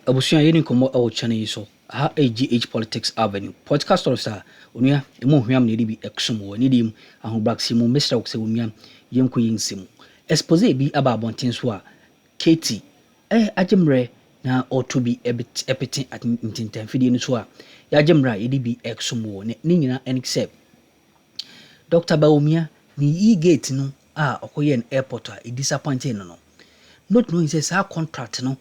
Abusuya yeni komo e channel so aha AGH Politics Avenue podcast officer onua emu hwiam na bi eksum wo ni dim ahobraksi mu Mr. Okse onua yenko yinsim expose bi aba abonten so a Katie ajemre na auto bi epeti at ntintanfidi ni so a ya ajemra yedi bi eksum wo ni nyina enexcept Dr. Bawumia ni gate no a okoye an airport a disappointing no not knowing say sa contract no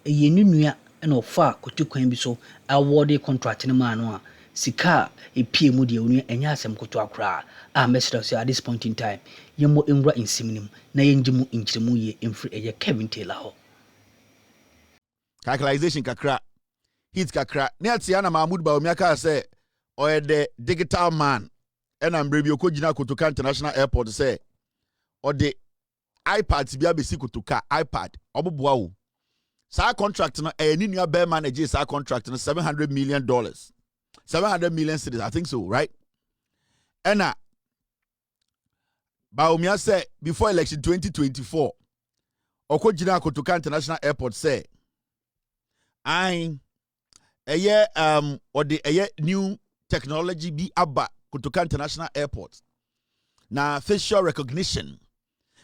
yenu nua na ofa kotukwan bi so award contract ne ma no a sika epie mu de onua enya asem koto akra a mesra so at this point in time yemo enwura insimnim na yenjimu inchiremu ye emfri eye Kevin Taylor ho calculation kakra hit kakra ne atia na Mahmoud Bawumia ka say oye the digital man and am brebi okogina kotoka international airport say or the iPad bia besi kotoka iPad oboboa wo sa contract no ni nua bear manager sa contract no $700 million 700 million cedis, I think so, right? And Bawumia say before election 2024 okogina kotoka international airport say or the new technology be aba kotoka international airport na facial recognition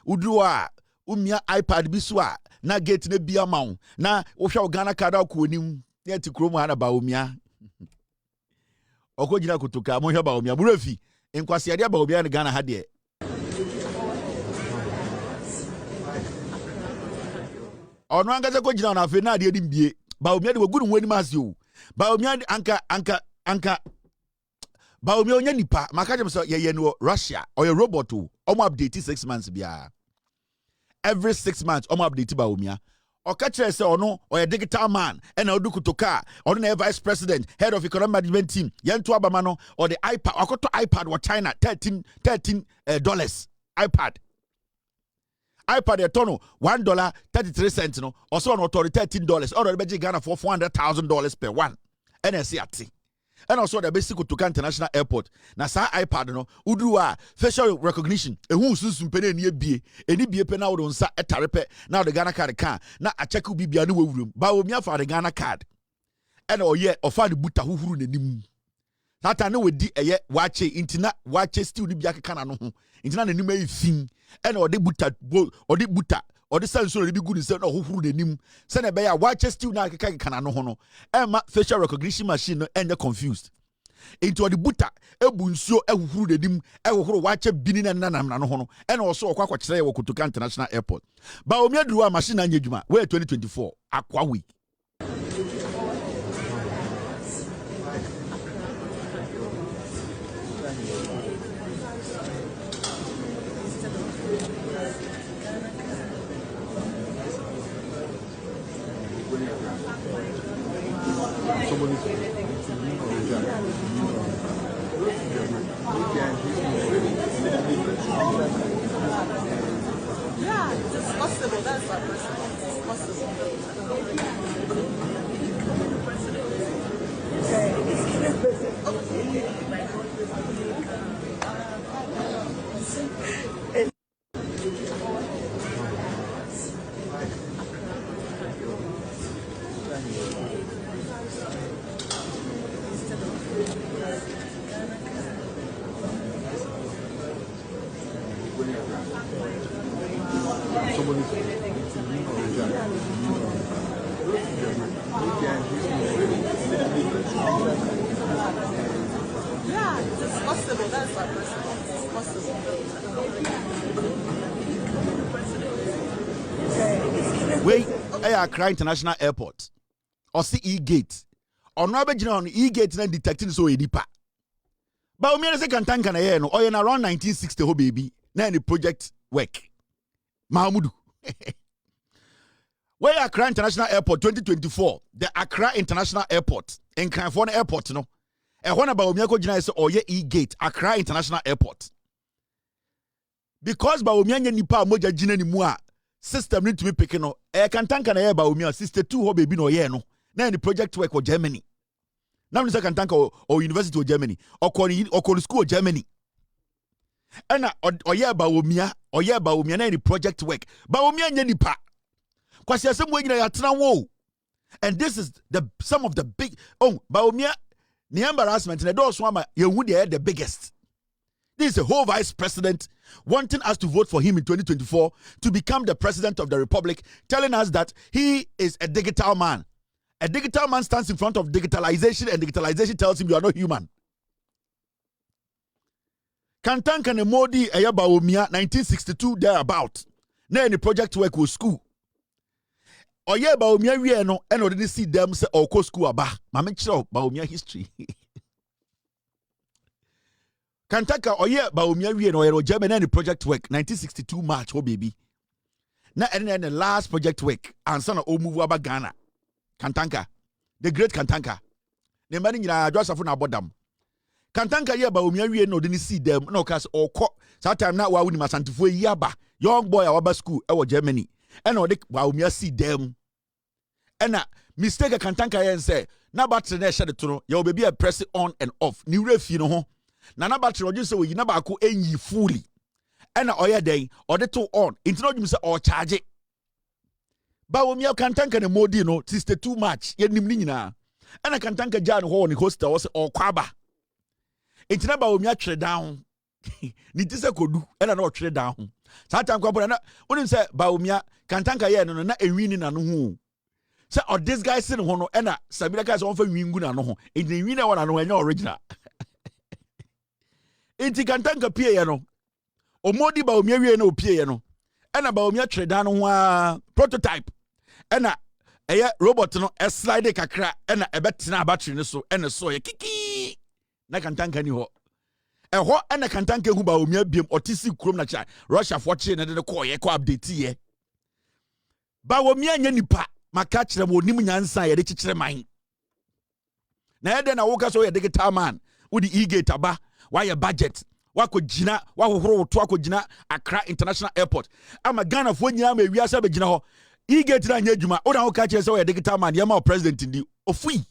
udua umia iPad biswa na gate ne bia maun na ohwa Ghana card akonim ne ti kromo ha na Bawumia okogina kotoka mo hwa Bawumia burefi enkwase ade Bawumia ne Ghana ha de ono angaze kogina na afi na ade dimbie Bawumia de wogunu wani masi o Bawumia anka Bawumia onya nipa maka jem so ye no Russia or your robot o update 6 months bia every 6 months update Bawumia oka kire say ono or a digital man and odu kutoka ono na vice president head of economic management team yento abama no or the iPad akoto iPad wa China $13 iPad etono $1.33 no also on $13 or be Ghana for $400,000 per one NSCAT and also the basic to international airport na sa iPad no udu a facial recognition ehun sunsun pene ni ebie eni bie pe na wo nsa etarepe na the Ghana card kan na a check bibia na wawurum Bawumia for the Ghana card and oye ofa the buta huhuru nanim tata na wedi eye wache intina wache still ni bia keka na no ho intina nanim ayi fin and ode buta or the sense will be good instead of who the name. Send a bear, watch still now can no hono. Emma facial recognition machine and you're confused. Into the buta, a bunso, a who the dim, a who watch a binning and nanam no hono, and also a quack say or to international airport. Bawumia drew a machine and Yejuma, where 2024, Aqua week. Yeah, it's possible. That's not possible. Yeah, it's possible. That's not possible. Wait, Accra International Airport or CE Gate or no abegina on E Gate na detecting so edipa. Bawumia say kan tanka na ye no oye na around 1960 ho baby na any project work. Mahamudu. Where Accra International Airport 2024, the Accra International Airport in California Airport no. E ho na Bawumia ko gina say oye E Gate Accra International Airport. Because Bawumia nya nipa moja gina ni mu a system need to be picking no. E kan tanka na ye Bawumia 62 ho baby no ye no. Na any project work for Germany. Now you can tanka or University of Germany or school of Germany. And oye Bawumia na any project work. Bawumia nya nipa. Kwasi asem we nyina ya tena wo. And this is some of the big Bawumia the embarrassment and the door swama the biggest. This is a whole vice president wanting us to vote for him in 2024 to become the president of the republic, telling us that he is a digital man. A digital man stands in front of digitalization, and digitalization tells him you are not human. Kantanka ne Modi eya Bawumia 1962 thereabout. Na any project work with school. Oye Bawumia wie no and we didn't see them say oko school aba. Mama chiro Bawumia history. Kantanka oye Bawumia wie no ero German any project work 1962 March oh baby. Na and the last project work and son o move aba Ghana. Kantanka, the great Kantanka. The man nyina Joseph na bodam. Kantanka ye Bawumia wie no didn't see them no cause oko. That time na wa wuni masantifo yaba. Young boy awaba school ewo Germany. And or Bawumia see them. And mistake a Kantanka and say, na battery na share to no, your baby a press it on and off. Ni ref you know. Na battery just say we na ba ko enyi fully. And oya day or the two on. Into no you say or charge it. Bawumia Kantanka ne Modi no 62 March. Ye nim ni nyina. And a Kantanka jan ho ni hostel was or kwaba. Into na Bawumia trade down. Ni tise kodu and no trade down. Satan kwabona na unim say Bawumia Kantanka ye no na enwini na no hu. Say or this guy sin ho no na Sabira guys on fa wingu na no ho. Enwini na wana no enya original. Enti Kantanka pie ye no. Omodi Bawumia wie na opie ye no. Na Bawumia trade no ho prototype. Na eye robot no slide kakra na ebetena battery no so na so ye kiki. Na Kantanka ni ho. Eho ena Kantanka hu Bawumia biem otisi krom na cha Russia for che na de ko ye ko update ye Bawumia nya nipa maka kire mo nim nyansa ye de kikire man na ye de na wo ka so ye digital man wo di e-gate aba wa ye budget wa ko gina wa hohoro to akogina Accra International Airport ama Ghana fo nyina ma wiase be gina ho e-gate na nya adwuma wo na wo ka kire so ye digital man ye ma president ndi ofui.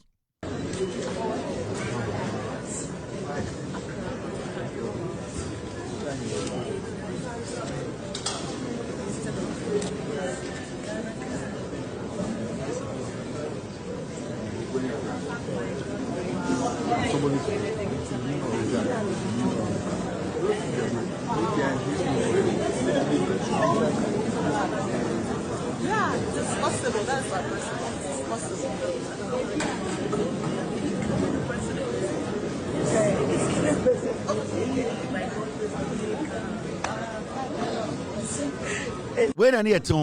Yeah, it's possible. That's what it's possible. When I near to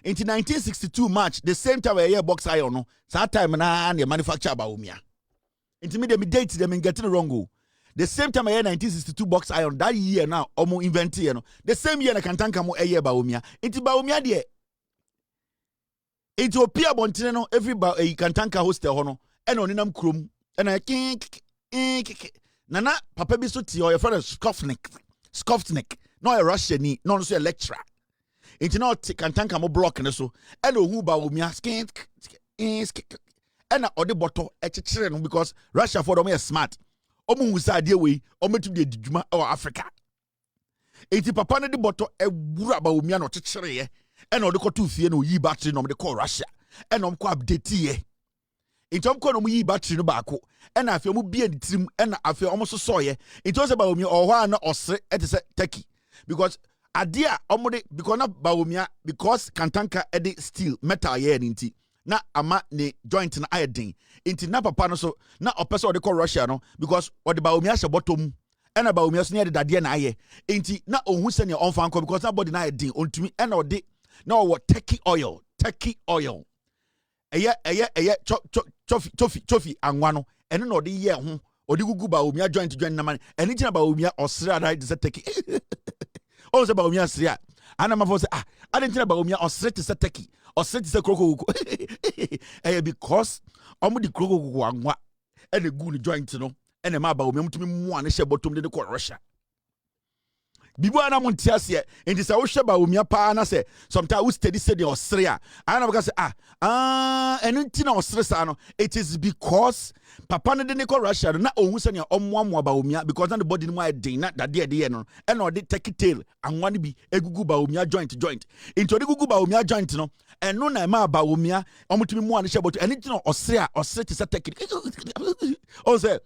in 1962 March, the same time I hear box iron no, that time na the manufacture Bawumia. Into me date them and getting wrong. The same time I hear 1962 box iron that year now omo invent you know. The same year na Kantanka mo year Bawumia. Into Bawumia there. Into Opia Bontine no every Kantanka hostel hono and on inam krum and I kink Nana papa bi so ti or your friend Scoffnick no a Russian no so a lecturer. Into now Kantanka mo block and so and who Bawumia skink and na ode bottle ekekere no because Russia for them is smart. Omo wusa ade we omo tum de djuma o Africa. Enti papa no de bottle ewura Bawumia no kekere ye and ode ko tu fie no yi battery no de call Russia and om ko update ye. Enti om ko no yi battery no baako and afia mo bia de trim and afia omo so so ye. Enti o se Bawumia o hwa na osre etese Turkey because adia omo de because na Bawumia because Kantanka ede steel metal ye nti na ama ne joint na ayedin inti na papa no so na opese ode call Russia no because ode Bawumia se bottom ena Bawumia so ne de dade na aye inti na ohun se ne onfa nko because na body na ayedin ontumi ena ode na o turkey oil eye chofi anwa no ene na ode ye ho ode gugu Bawumia joint na man ene tina Bawumia osra da de turkey o se Bawumia sria ana mafo se adentina Bawumia osre te se turkey osre te se kroko because omo di kroko anwa ene gu ni joint no ene ma Bawumia mutumi mu ane she bottom de ko Russia bibu ana mo ntiase e nti se wo hwe Bawumia pa na se sometimes we steady say the Austria ana baka say enu nti na Austria sa no it is because papa ne de ne ko Russia na ohun se ne omoamoa Bawumia because na the body no ma den na dade ede no e na ode take tail anwane bi egugu Bawumia joint into ode gugu Bawumia joint no eno na ma Bawumia omutumi mu ane sheboto enu nti na Austria te say take o say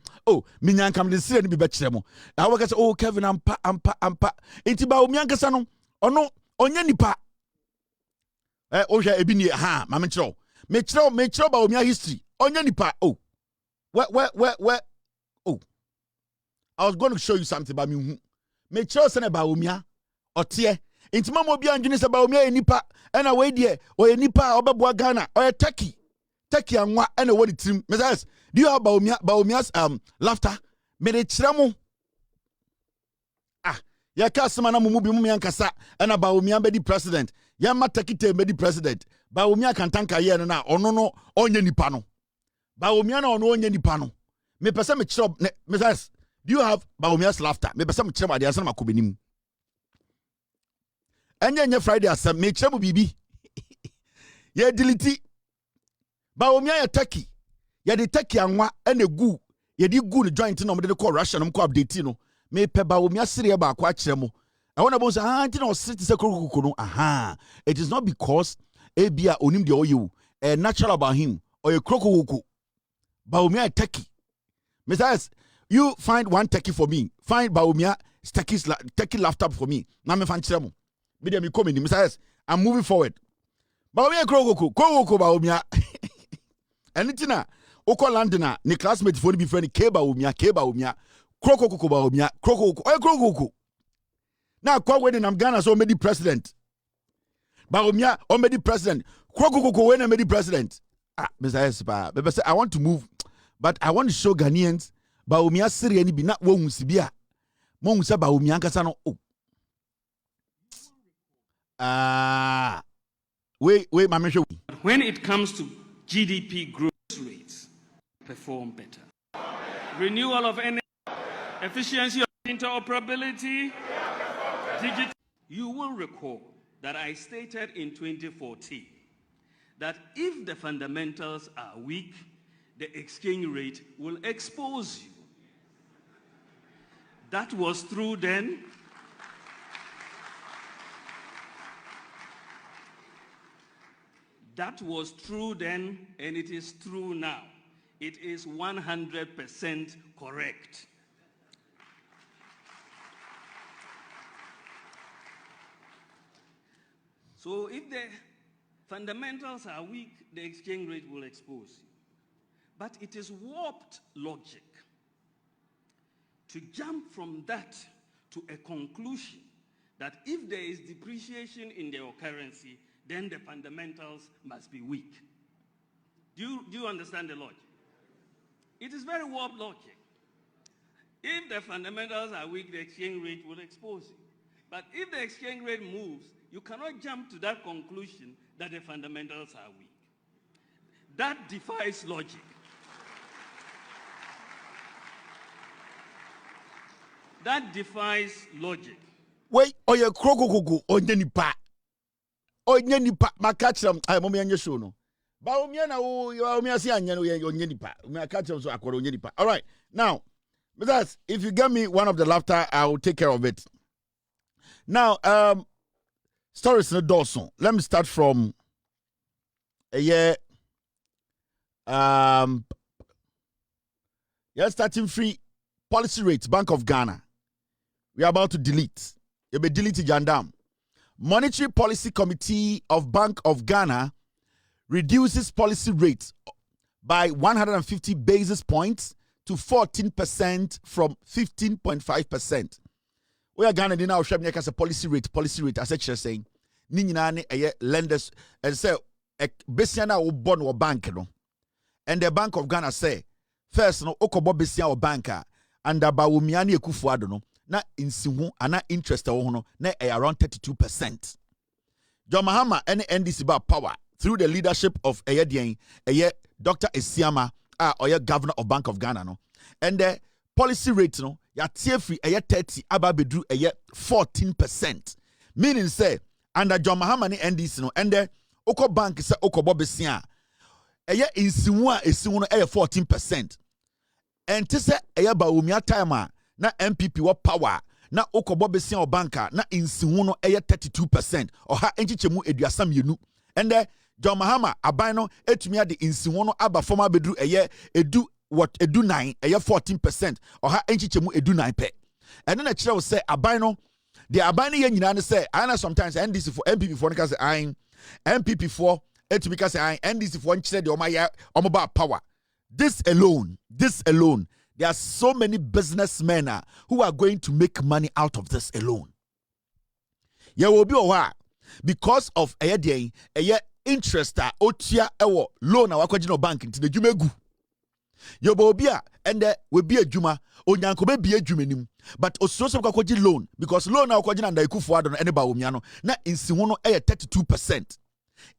minyan kam de sire ni bi be kire mo na wo ka say Kevin ampa enti Bawumia nkasa no ono onye nipa ohwe ebi ni ma me kire Bawumia history onye nipa where I was going to show you something about me kire se na Bawumia otie enti mama obi anjene se Bawumia nipa na we die o nipa obeboa Ghana o Turkey anwa na wo di trim message do you have Bawumia's laughter me de kire mo ya kasema na mumu bi mu yankasa na Bawumia be di president ya matakite be di president Bawumia kan tanka ye no na ono no onye nipa no Bawumia na ono onye nipa no me pese me kire message do you have Bawumia's laughter me pese me kire ma de asem makobenim enye Friday asem me kire mu bibi ye delete Bawumia ya Turkey ya de Turkey anwa na gu ye di gu no joint no mo de ko Russia no ko update no me pe Bawumia sire ba kwa kire mo I want to say anti no city se krokuku no it is not because ebia onim de oyewu natural about him or a krokuku Bawumia Turkey Mr. you find one Turkey for me find Bawumia Turkey laptop for me na me fan kire mo me dem come in Mr. I'm moving forward Bawumia krokuku Bawumia anytina oko London ni classmate for be friend K Bawumia krokoko Bawumia krokoko now kwa when I'm Ghana so made president Bawumia o made president krokoko when I made president Mr. Espa but I want to move but I want to show Ghanaians Bawumia siri ni bi na wo husibia mo husa Bawumia nkasa no wait mama show when it comes to GDP growth rates perform better renewal of energy efficiency of interoperability digital. You will recall that I stated in 2014 that if the fundamentals are weak, the exchange rate will expose you. That was true then. That was true then, and it is true now. It is 100% correct. So if the fundamentals are weak, the exchange rate will expose you. But it is warped logic to jump from that to a conclusion that if there is depreciation in your currency, then the fundamentals must be weak. Do you understand the logic? It is very warped logic. If the fundamentals are weak, the exchange rate will expose you. But if the exchange rate moves, you cannot jump to that conclusion that the fundamentals are weak. That defies logic. That defies logic. Wait, oye krokoko onye nipa makachram momi anye show no Bawumia na Bawumia si anye no onye nipa makachram so akworo onye nipa. All right, now because if you get me one of the laughter, I will take care of it. Now stories in the Dawson. Let me start from yeah starting free policy rate Bank of Ghana. We are about to delete. You'll be deleting Jandam. Monetary Policy Committee of Bank of Ghana reduces policy rate by 150 basis points to 14% from 15.5%. We are Ghana now showing as a policy rate. As actually saying, Ninina lenders and say Besiana will bond or bank no. And the Bank of Ghana say first no okobo besia or banker and Bawumia ni ekufuado no. Na insihu ana interest no na around 32%. John Mahama and NDC about power through the leadership of Dr. Esiama or governor of Bank of Ghana no. And the policy rate no ya tie free 30 aba bedru 14%. Meaning say under John Mahama ni NDC no ende oko bank say oko bobesia insimu a esimu no 14%. And to say Bawumia time na MPP wa power na oko bobesia o banka na insimu no 32%. Oha enchichemu eduasam yenu. Ende John Mahama aban no etumi ade insimu no aba former bedru edu 9 14%. Oha enchichemu edu 9 pe. And then a chira say aban no the abani yen nyina say I know sometimes NDC for MPP for nka say I MPP for etumi ka say I NDC for nkyere de omoba power. This alone, there are so many businessmen who are going to make money out of this alone. There will be a while because of a interest otia ewo loan awakwaji bank into the jumegu. Yobobia and there will be a juma onyanko be a jumenim, but ososo kwaji loan because loan awakwaji and ikufu adon any Bawumia na insiwono 32%.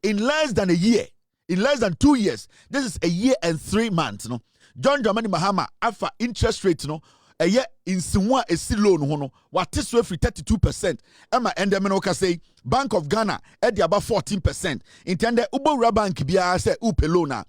In less than a year, in less than 2 years, this is a year and 3 months, no. John Dramani Mahama alpha interest rate, no. A year in Simwa a si loan, no. What is free 32%. Emma Endemenoka say Bank of Ghana at about 14%. Intended Ubo Bank Bia say Upelona.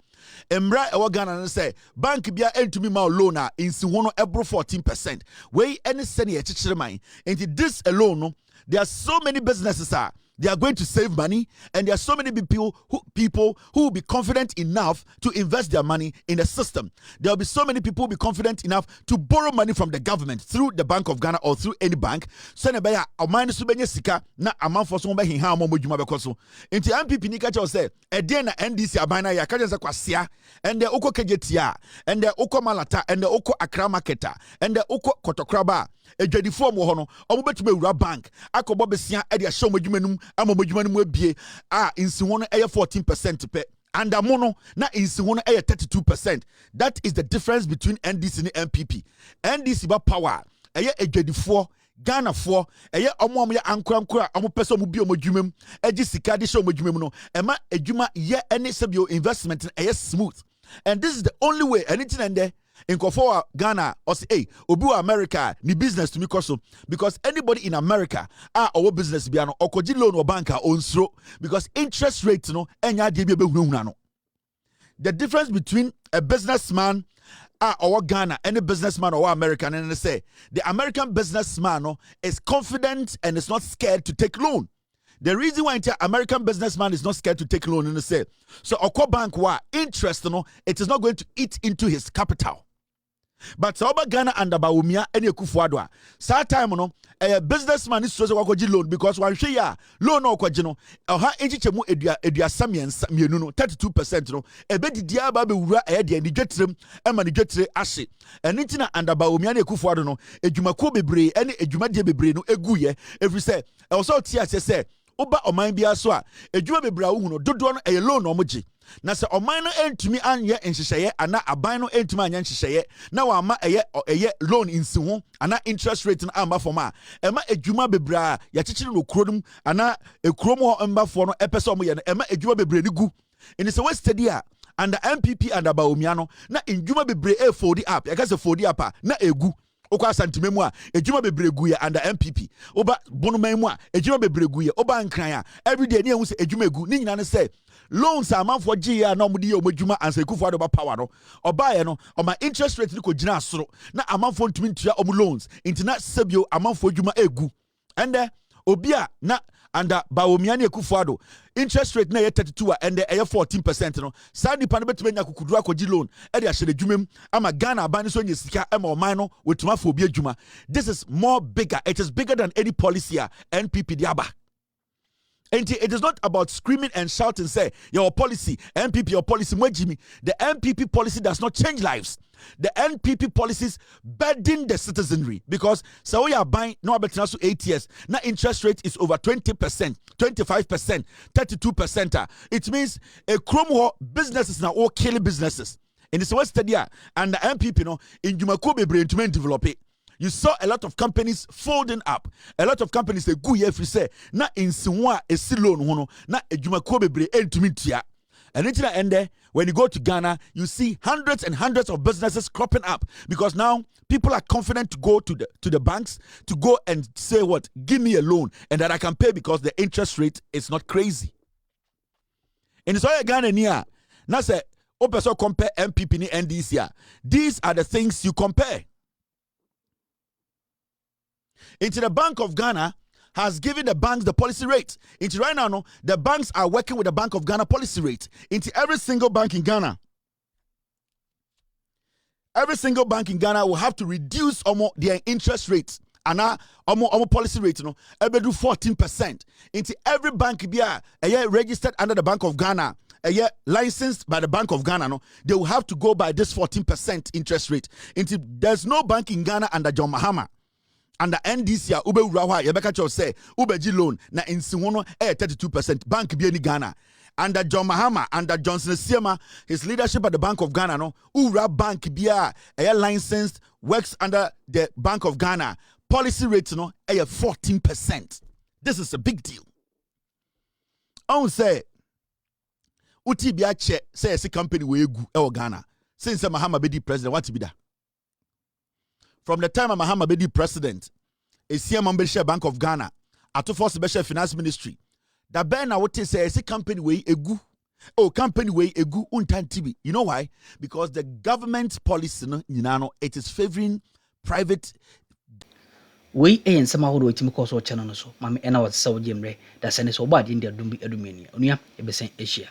Embra ewa Ghana say bank bia entumi ma loan in Siwono ebro 14%. Way any senior teacher mine. And this alone, no, there are so many businesses they are going to save money, and there are so many people who will be confident enough to invest their money in the system. There will be so many people who will be confident enough to borrow money from the government through the Bank of Ghana or through any bank. So nebaya amani subenye sika na amanfo so be hinha mo modwuma bekoso. Enti MPP ni ka che say e den na NDC abana ya ka je say kwasia and the oko kejetia and the oko malata and the oko Accra marketer and the oko kotokraba edwadifo mo ho no omobetuma ewura bank akobo besia e de ahye omodwumanum amomodwumanum abie insiwo no 14% pe and amono na insiwo no 32%. That is the difference between NDC and MPP. NDC ba power edwadifo Ghana for omo ya ankura omo pese omo bi omodwumam agi sika de hye omodwumam no ema adwuma ye any sebio investment smooth. And this is the only way anything and there in Kofoa Ghana or say hey obi America ni business to me koso because anybody in America our business biano or koji loan or banker on throw because interest rate no enya de bi behunahuna no. The difference between a businessman or Ghana any businessman or American and they say the American businessman no is confident and is not scared to take loan. The reason why American businessman is not scared to take loan in the say so Oko bank wa interest no it is not going to eat into his capital. But Oba Ghana and Bawumia any Kufuadwa. Sa time no a businessman is so wakoji loan because one share loan or kwajino oha enchichemu edua samian mienu no 32% no ebe didia ba be wura e de ni dwetrem e ma ni dwetre ahye eni na and Bawumia na Kufuado no edwumako bebre ene edwuma de bebre no eguye every say e so tia say oba oman bia so a edwuma bebre awu no dodo no e loan no moji na se oman no entumi anye nhyehyeye ana aban no entumi anye nhyehyeye na wa ma eye loan insi ho ana interest rate no amba foma ema edwuma bebra ya chichiri no kurodum ana ekurom ho amba fo no epese omo ye no ema edwuma bebre ni gu in se we study a under MPP and Bawumia no na edwuma bebre e fold up ya ka se fold up na egu okwa santimemu a edwuma bebre gu ya under MPP oba bonoman mu a edwuma bebre gu ya oba nkran a every day ni ehu se edwuma egu ni nyina ne se loans a man for GA na omudi ye omodwuma ansa Kufuado ba power no obaye no oma interest rate ni ko gina asoro na amanfo ntumi ntua omu loans intina sebio amanfo adwuma egu ende obia na under Bawumia na Kufuado interest rate na 32 and 14% no sa nipa no betuma nya kukudura akogi loan e de ahye adwumam ama Ghana aban so nya sika e ma oman no wetuma fo obi adwuma. This is more bigger, it is bigger than any policy NPP diaba. And it is not about screaming and shouting, say, your policy, MPP, your policy, Mwejimi. The MPP policy does not change lives. The NPP policies burden the citizenry because so we are buying no better 8 years. Now interest rate is over 20%, 25%, 32%. It means a chrome businesses now all killing businesses. In this West Stadia and the MPP no in Jumakobe brain to develop it. You saw a lot of companies folding up. A lot of companies say, "Go here, if you say na in sinwa a silon hono na ejumako bebre entumi tia." And into the end there, when you go to Ghana, you see hundreds and hundreds of businesses cropping up because now people are confident to go to the banks to go and say what, give me a loan and that I can pay because the interest rate is not crazy. And so Ghana near now say also compare MPP ni NDC. These are the things you compare. Into the Bank of Ghana has given the banks the policy rate. Into right now, no, the banks are working with the Bank of Ghana policy rate. Into every single bank in Ghana. Every single bank in Ghana will have to reduce their interest rates. And now, policy rate, you know, every do 14%. Into every bank be a year registered under the Bank of Ghana, a year licensed by the Bank of Ghana, no, they will have to go by this 14% interest rate. Into there's no bank in Ghana under John Mahama. Under NDC, ube urawa, yebeka cho say, ube ji loan, na insiwono 32%, bank bi ni Ghana. Under John Mahama, under Johnson Siema, his leadership at the Bank of Ghana, no, ura bank biya, licensed, works under the Bank of Ghana. Policy rate, no, 14%. This is a big deal. I say, uti biya che, say, a company we gu, Ghana. Since Mahama be the president, what to be that? From the time Mahama be the president, a CM share Bank of Ghana, at to force special finance ministry. That Ben I would say a company way egu. Oh, company way egu untan tibi. You know why? Because the government policy, it is favoring private. We ain't some how do it because of channel so. Mammy and I was so jimre. That's an so bad in their dumbi edumania. Unia, a besant Asia.